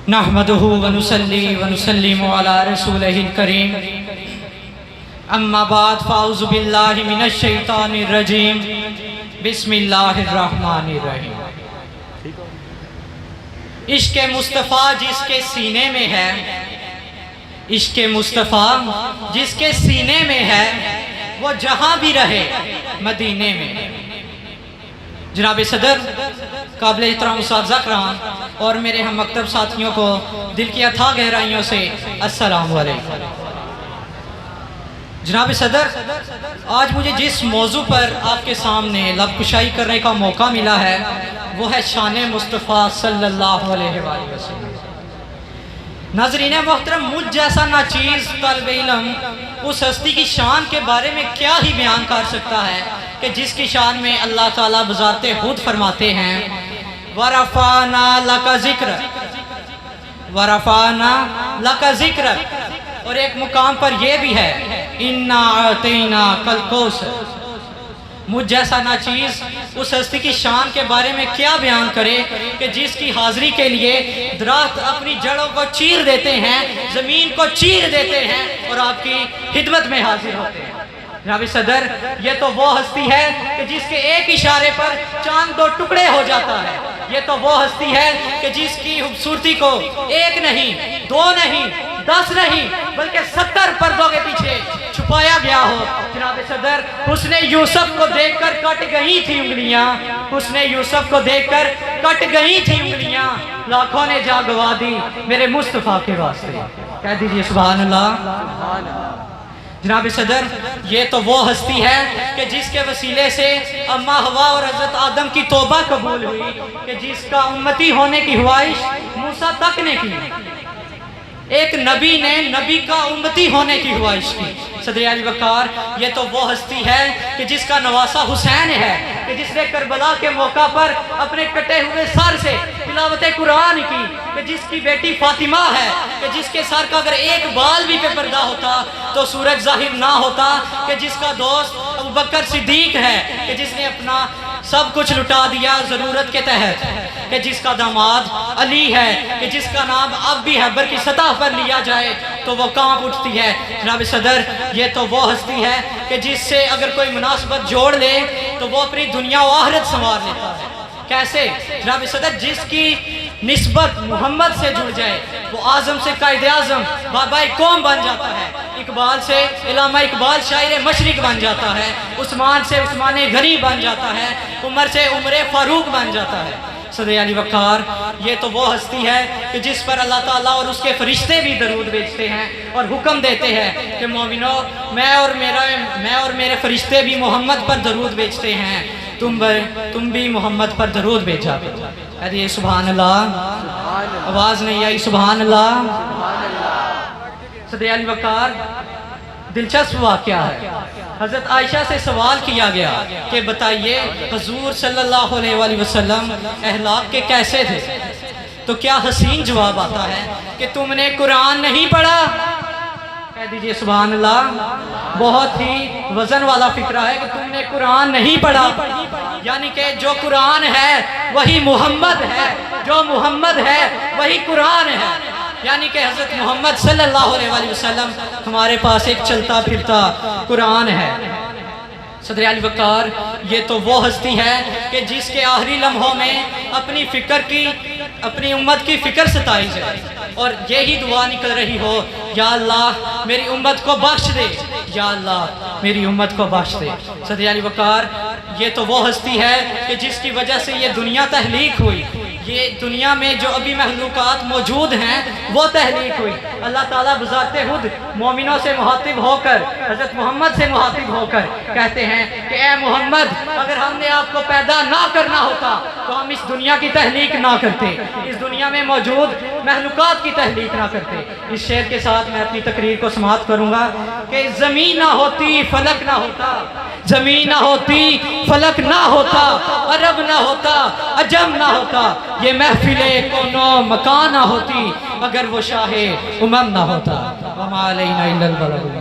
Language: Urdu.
نحمدہ ونصلی ونسلم علی رسولہ الکریم اما بعد فاعوذ باللہ من الشیطان الرجیم بسم اللہ الرحمن الرحیم۔ عشق مصطفیٰ جس کے سینے میں ہے، عشق مصطفیٰ جس کے سینے میں ہے، وہ جہاں بھی رہے مدینے میں۔ جناب صدر، قابل احترام اساتذہ کرام اور میرے ہم مکتب ساتھیوں کو دل کی اتھاہ گہرائیوں سے السلام علیکم۔ جناب صدر، آج مجھے جس موضوع پر آپ کے سامنے لب کشائی کرنے کا موقع ملا ہے وہ ہے شان مصطفیٰ صلی اللہ علیہ وآلہ وسلم۔ ناظرین محترم، مجھ جیسا ناچیز طالب علم اس ہستی کی شان کے بارے میں کیا ہی بیان کر سکتا ہے کہ جس کی شان میں اللہ تعالیٰ بذات خود فرماتے ہیں وَرَفَعْنَا لَكَ ذِكْرَكَ وَرَفَعْنَا لَكَ ذِكْرَكَ، اور ایک مقام پر یہ بھی ہے اِنَّا أَعْطَيْنَاكَ الْكَوْثَرَ۔ مجھ جیسا ناچیز اس ہستی کی شان کے بارے میں کیا بیان کرے کہ جس کی حاضری کے لیے درخت اپنی جڑوں کو چیر دیتے ہیں، زمین کو چیر دیتے ہیں اور آپ کی خدمت میں حاضر ہوتے ہیں۔ جناب صدر، یہ تو وہ ہستی ہے کہ جس کے ایک اشارے پر چاند دو ٹکڑے ہو جاتا ہے۔ یہ تو وہ ہستی ہے کہ جس کی خوبصورتی کو ایک نہیں، دو نہیں، 10 نہیں بلکہ 70 پردوں کے پیچھے چھپایا گیا ہو۔ جناب صدر، حسن یوسف کو دیکھ کر کٹ گئی تھی انگلیاں، حسن یوسف کو دیکھ کر کٹ گئی تھی انگلیاں، لاکھوں نے جا گوا دی میرے مصطفیٰ کے واسطے۔ کہہ دیجئے سبحان اللہ۔ جناب صدر، یہ تو وہ ہستی ہے کہ جس کے وسیلے سے اماں حوا اور حضرت آدم کی توبہ قبول ہوئی، کہ جس کا امتی ہونے کی خواہش موسیٰ تک نے کی۔ ایک نبی نے نبی کا امتی ہونے کی خواہش کی۔ صدر علی وقار، یہ تو وہ ہستی ہے کہ جس کا نواسہ حسین ہے، کہ جس نے کربلا کے موقع پر اپنے کٹے ہوئے سر سے تلاوت قرآن کی، کہ جس کی بیٹی فاطمہ ہے، کہ جس کے سر کا اگر ایک بال بھی پہ پردہ ہوتا تو سورج ظاہر نہ ہوتا، کہ جس کا دوست ابوبکر صدیق ہے، کہ جس نے اپنا سب کچھ لٹا دیا ضرورت کے تحت، کہ جس کا داماد علی ہے، کہ جس کا نام اب بھی حبر کی سطح پر لیا جائے تو وہ کانپ اٹھتی ہے۔ جناب صدر، یہ تو وہ ہستی ہے کہ جس سے اگر کوئی مناسبت جوڑ لے تو وہ اپنی دنیا و آخرت سنوار لیتا ہے۔ کیسے؟ جناب صدر، جس کی نسبت محمد سے جڑ جائے وہ اعظم سے قائد اعظم، بابا قوم بن جاتا ہے۔ اقبال سے علامہ اقبال شاعر مشرق بن جاتا ہے، عثمان سے عثمان غنی بن جاتا ہے، عمر سے عمر فاروق بن جاتا ہے۔ صدر علی وقار، یہ تو وہ ہستی ہے کہ جس پر اللہ تعالیٰ اور اس کے فرشتے بھی درود بھیجتے ہیں اور حکم دیتے ہیں کہ مومنو، میں اور میرے فرشتے بھی محمد پر درود بھیجتے ہیں، تم بھی محمد پر درود بھیجا۔ ارے سبحان اللہ، آواز نہیں آئی سبحان اللہ۔ صدر علی وقار، دلچسپ واقعہ ہے۔ حضرت عائشہ سے سوال کیا گیا کہ بتائیے حضور صلی اللہ علیہ وآلہ وسلم اخلاق کے کیسے تھے؟ تو کیا حسین جواب آتا ہے کہ تم نے قرآن نہیں پڑھا؟ کہہ دیجئے سبحان اللہ۔ بہت ہی وزن والا فکرہ ہے کہ تم نے قرآن نہیں پڑھا، یعنی کہ جو قرآن ہے وہی محمد ہے، جو محمد ہے وہی قرآن ہے، یعنی کہ حضرت محمد صلی اللہ علیہ وآلہ وسلم ہمارے پاس ایک چلتا پھرتا قرآن ہے۔ صدر علی وقار، یہ تو وہ ہستی ہے کہ جس کے آخری لمحوں میں اپنی امت کی فکر ستائی جائے اور یہی دعا نکل رہی ہو، یا اللہ میری امت کو بخش دے، یا اللہ میری امت کو بخش دے۔ صدر علی وقار، یہ تو وہ ہستی ہے کہ جس کی وجہ سے یہ دنیا تخلیق ہوئی، یہ دنیا میں جو ابھی محلوقات موجود ہیں وہ تخلیق ہوئی۔ اللہ تعالیٰ بذات خود مومنوں سے مخاطب ہو کر، حضرت محمد سے مخاطب ہو کر کہتے ہیں کہ اے محمد، اگر ہم نے آپ کو پیدا نہ کرنا ہوتا تو ہم اس دنیا کی تخلیق نہ کرتے، اس دنیا میں موجود محلوقات کی تخلیق نہ کرتے۔ اس شعر کے ساتھ میں اپنی تقریر کو سماعت کروں گا کہ زمین نہ ہوتی فلک نہ ہوتا، زمین نہ ہوتی فلک نہ ہوتا، عرب نہ ہوتا عجم نہ ہوتا، یہ محفل کونو مکان نہ ہوتی اگر وہ شاہ امم نہ ہوتا۔ وما علینا الا البلاغ۔